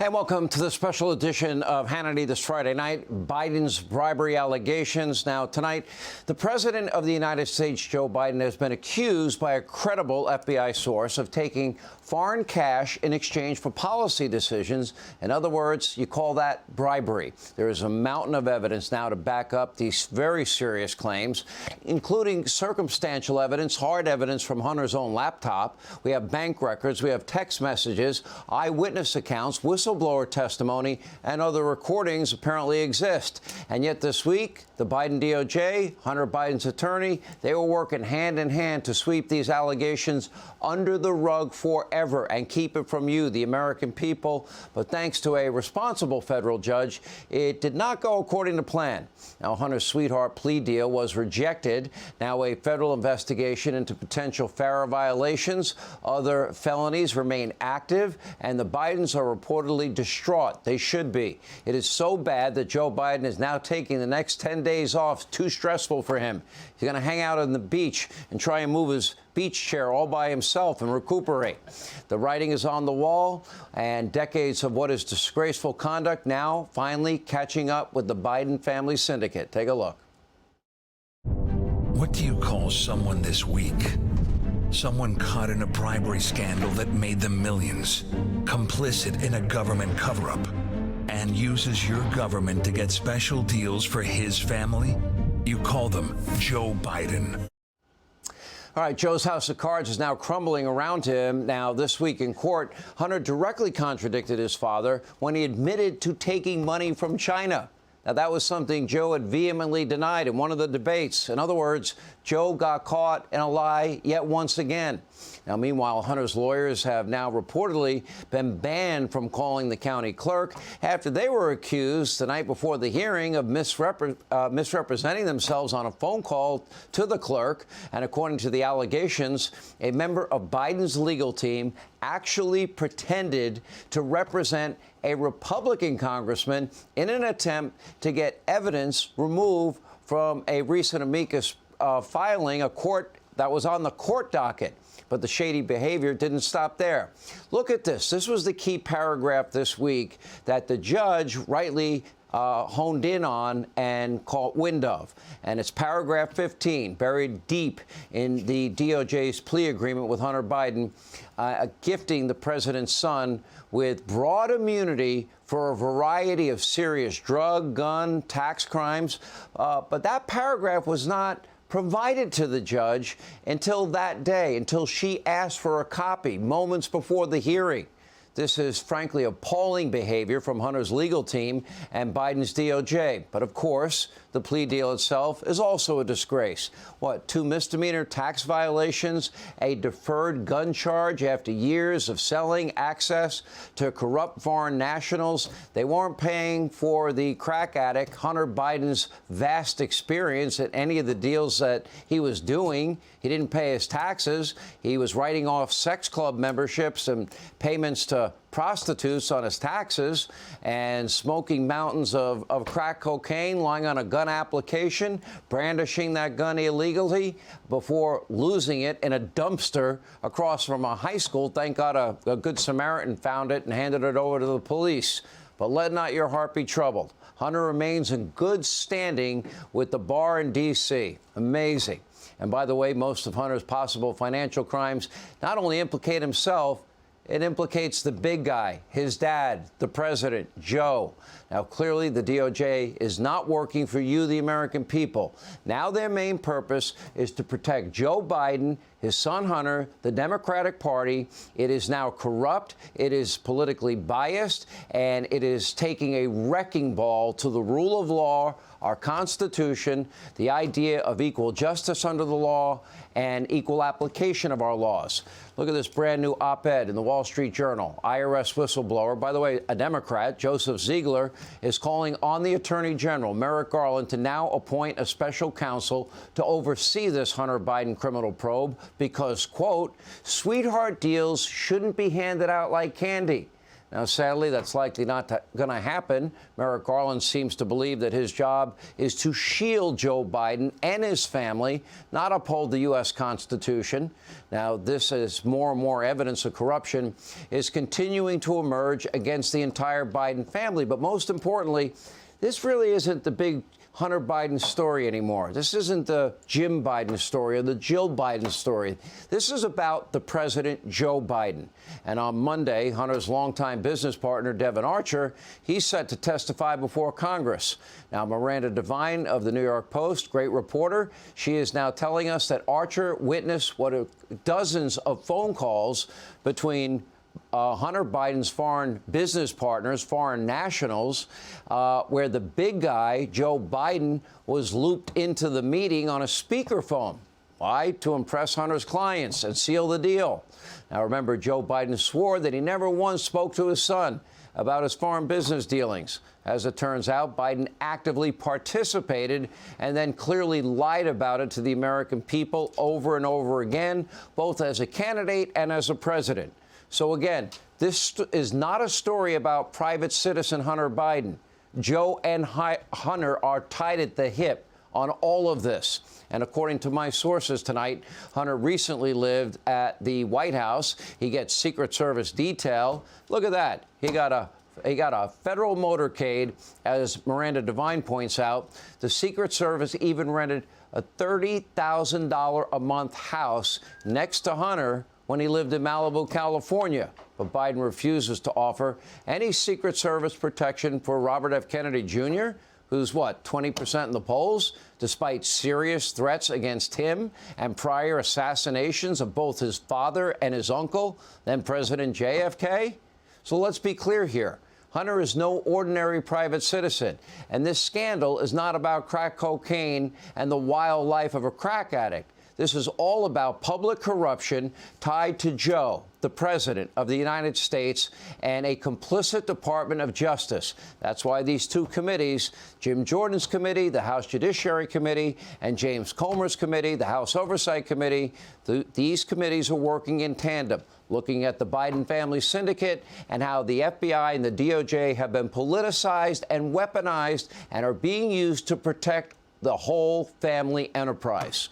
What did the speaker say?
And welcome to the special edition of Hannity this Friday night. Biden's bribery allegations. Now, tonight, the president of the United States, Joe Biden, has been accused by a credible FBI source of taking foreign cash in exchange for policy decisions. In other words, you call that bribery. There is a mountain of evidence now to back up these very serious claims, including circumstantial evidence, hard evidence from Hunter's own laptop. We have bank records. We have text messages, eyewitness accounts, whistleblower testimony, and other recordings apparently exist. And yet this week, the Biden DOJ, Hunter Biden's attorney, they were working hand in hand to sweep these allegations under the rug forever and keep it from you, the American people. But thanks to a responsible federal judge, it did not go according to plan. Now, Hunter's sweetheart plea deal was rejected. Now, a federal investigation into potential FARA violations, other felonies remain active, and the Bidens are reportedly distraught. They should be. It is so bad that Joe Biden is now taking the next 10 days off. Too stressful for him. He's going to hang out on the beach and try and move his beach chair all by himself and recuperate. The writing is on the wall, and decades of what is disgraceful conduct now finally catching up with the Biden family syndicate. Take a look. What do you call someone this weak? Someone caught in a bribery scandal that made them millions, complicit in a government cover-up, and uses your government to get special deals for his family? You call them Joe Biden. All right, Joe's house of cards is now crumbling around him. Now, this week in court, Hunter directly contradicted his father when he admitted to taking money from China. Now, that was something Joe had vehemently denied in one of the debates. In other words, Joe got caught in a lie yet once again. Now, meanwhile, Hunter's lawyers have now reportedly been banned from calling the county clerk after they were accused the night before the hearing of misrepresenting themselves on a phone call to the clerk. And according to the allegations, a member of Biden's legal team actually pretended to represent a Republican congressman in an attempt to get evidence removed from a recent amicus filing, a court that was on the court docket. But the shady behavior didn't stop there. Look at this. This was the key paragraph this week that the judge rightly honed in on and caught wind of. And it's paragraph 15, buried deep in the DOJ's plea agreement with Hunter Biden, gifting the president's son with broad immunity for a variety of serious drug, gun, tax crimes. But that paragraph was not provided to the judge until that day, until she asked for a copy moments before the hearing. This is, frankly, appalling behavior from Hunter's legal team and Biden's DOJ. But, of course, the plea deal itself is also a disgrace. What, 2 misdemeanor tax violations, a deferred gun charge after years of selling access to corrupt foreign nationals. They weren't paying for the crack addict Hunter Biden's vast experience at any of the deals that he was doing. He didn't pay his taxes. He was writing off sex club memberships and payments to prostitutes on his taxes, and smoking mountains of crack cocaine, lying on a gun application, brandishing that gun illegally before losing it in a dumpster across from a high school. Thank God a good Samaritan found it and handed it over to the police. But let not your heart be troubled. Hunter remains in good standing with the bar in D.C. Amazing. And by the way, most of Hunter's possible financial crimes not only implicate himself, it implicates the big guy, his dad, the president, Joe. Now, clearly, the DOJ is not working for you, the American people. Now their main purpose is to protect Joe Biden, his son Hunter, the Democratic Party. It is now corrupt, it is politically biased, and it is taking a wrecking ball to the rule of law, our Constitution, the idea of equal justice under the law, and equal application of our laws. Look at this brand new op-ed in the Wall Street Journal. IRS whistleblower, by the way, a Democrat, Joseph Ziegler, is calling on the Attorney General, Merrick Garland, to now appoint a special counsel to oversee this Hunter Biden criminal probe because, quote, sweetheart deals shouldn't be handed out like candy. Now, sadly, that's likely not going to happen. Merrick Garland seems to believe that his job is to shield Joe Biden and his family, not uphold the U.S. Constitution. Now, this is more and more evidence of corruption is continuing to emerge against the entire Biden family. But most importantly, this really isn't the big Hunter Biden story anymore. This isn't the Jim Biden story or the Jill Biden story. This is about the president, Joe Biden. And on Monday, Hunter's longtime business partner, Devon Archer, he's set to testify before Congress. Now, Miranda Devine of the New York Post, great reporter, she is now telling us that Archer witnessed what are dozens of phone calls between Hunter Biden's foreign business partners, foreign nationals, where the big guy, Joe Biden, was looped into the meeting on a speakerphone. Why? To impress Hunter's clients and seal the deal. Now, remember, Joe Biden swore that he never once spoke to his son about his foreign business dealings. As it turns out, Biden actively participated and then clearly lied about it to the American people over and over again, both as a candidate and as a president. So again, this is not a story about private citizen Hunter Biden. Joe and Hunter are tied at the hip on all of this. And according to my sources tonight, Hunter recently lived at the White House. He gets Secret Service detail. Look at that. He got a federal motorcade, as Miranda Devine points out. The Secret Service even rented a $30,000 a month house next to Hunter when he lived in Malibu, California. But Biden refuses to offer any Secret Service protection for Robert F. Kennedy Jr., who's, 20% in the polls, despite serious threats against him and prior assassinations of both his father and his uncle, then President JFK? So let's be clear here. Hunter is no ordinary private citizen, and this scandal is not about crack cocaine and the wild life of a crack addict. This is all about public corruption tied to Joe, the president of the United States, and a complicit Department of Justice. That's why these two committees, Jim Jordan's committee, the House Judiciary Committee, and James Comer's committee, the House Oversight Committee, these committees are working in tandem, looking at the Biden family syndicate and how the FBI and the DOJ have been politicized and weaponized and are being used to protect the whole family enterprise.